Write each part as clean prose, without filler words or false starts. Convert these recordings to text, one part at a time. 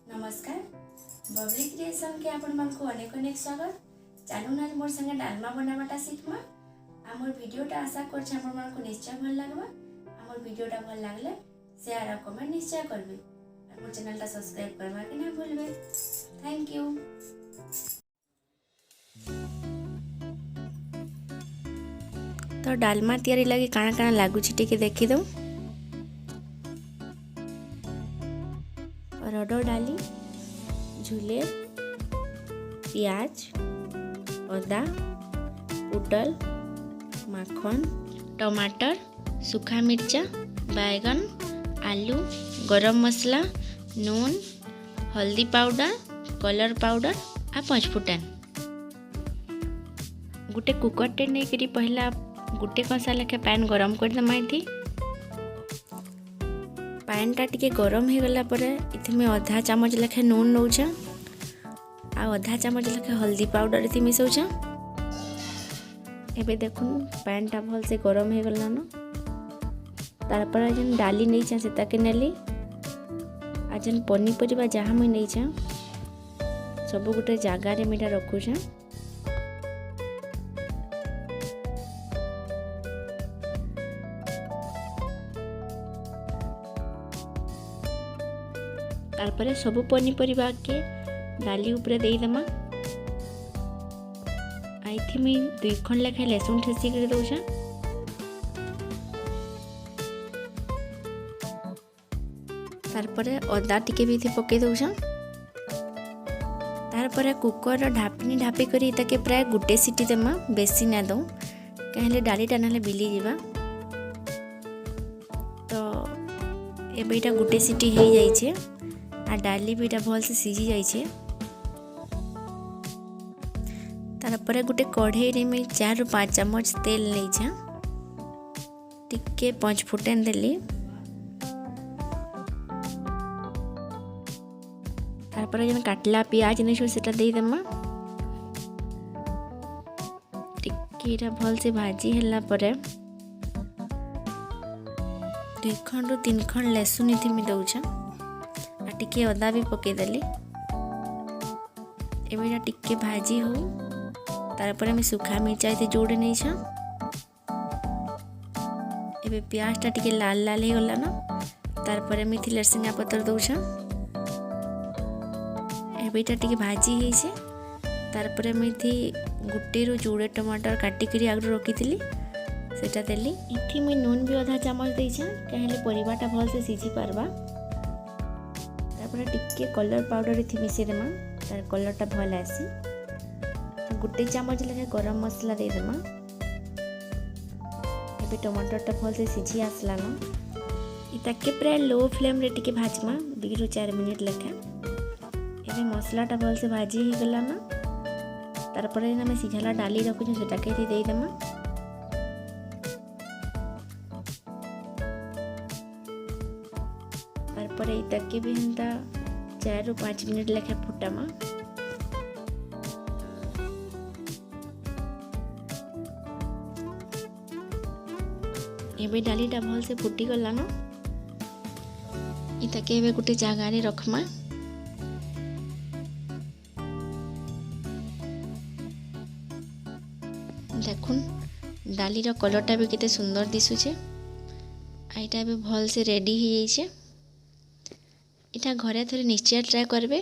नमस्कार बबली क्रिएशन के आपण मानकु अनेक अनेक स्वागत। चालू ना मोर संगे डालमा बनावाटा सीखमा। आमर वीडियोटा आशा करछि आपण मानकु निश्चय भल लागबा। आमर वीडियोटा भल लागले शेयर और कमेंट निश्चय करबे। आमर चैनलटा सब्सक्राइब करबा के ना भूलबे। Thank you. तो डालमा तैयारी लगी काना काना लागुछि टिके देखि दो। रडो डाली झुले पियाज अदा पुटल माखन टमाटर सूखा मिर्चा बैगन आलू गरम मसला नून हल्दी पाउडर कलर पाउडर आ पचफुटान गोटे कुकरटे नहीं करी पहला गोटे कसा लेखे पैन गरम कर दमा। पैन टा टिके गरम हो गला पर इथे में आधा चामच लेखे नून नौछा आ आधा चामच लेखे हल्दी पाउडर इथे मिसौछा। एबे देखुन पैन टा भल से गरम हो गला न। तार पर जन डाली नहीं छा से ताके नेली आ जन पनी परिबा जहा मैं नहीं छा सब गोटे जागा रे मिटा रखुछा। तारपरे सबु पनीपरिबा के डाली उपरे देई दमा। आइथि में 2 खंड लेखे लहसुन ठेसी कर दउछा। तारपरे अदा टिके भी थी पके दउछा। तारपरे कुकर ढापनी ढापी करी ताके प्राय गुटे सीटी देमा बेसी ना दउ कहले डालीटा नाले बिली जीवा। तो एबेटा गुटे सीटी हे जाई छे आ डाली भी भल से सीझी जाइए। तारपरे गोटे कढ़ई रे में 4 ରୁ 5 चम्मच तेल नहीं छा टिके 5 फुटन देली। तारपरे जन काटला प्याज नहीं छो सेटा देई देमा। टिके रा भल से भाजी हला परे 2 खंड 3 खंड लहसुन इथि में दउछा। टिके अदा भी पके देली। एबेटा टिके भाजी हो तारपरे में सूखा मिर्चा इथे जोड़े नहीं छा। एबे प्याज टा टिके लाल लाल हे गला ना। तारपरे में थी लहसुन पत्तर दउछा। एबेटा टिके भाजी हे छे। तारपरे में थी गुटे रो जोड़े टमाटर काटी करी आगु रखिथिली सेटा देली। इथि में नून भी आधा चामच देई छा कहले परिबाटा भल से सीझी पारबा। टिके कलर पाउडर थी मिसे देमा तार कलरटा भल आसी। गोटे चामच लेखे गरम मसला दे देमा। एबे टमाटरटा भल से सीझी आसला न। इताके प्राय लो फ्लेम रे टिके भाजमा 2 ରୁ 4 मिनिट लेखे। एबे मसलाटा भल से भाजी ही गला न। तार परे ना मैं सीझाला डाली रखु सेटा के दे देमा। पर इतके भी हंता 4 ରୁ 5 मिनिट लेखे फुटामा। एबे डालीटा भल से फुटी गला न। इतके एबे गोटे जगह रे रखमा। देखुन डाली रो कलरटा भी केते सुंदर दिसुछे। आइटा भी भल से रेडी हो जाइछे। इटा घरे थोड़े निश्चय ट्राए करबे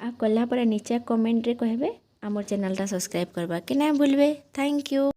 आ कला पर निश्चय कमेंट रे कहबे। आमर चैनल टा सब्सक्राइब करबा के ना भूलबे। Thank you.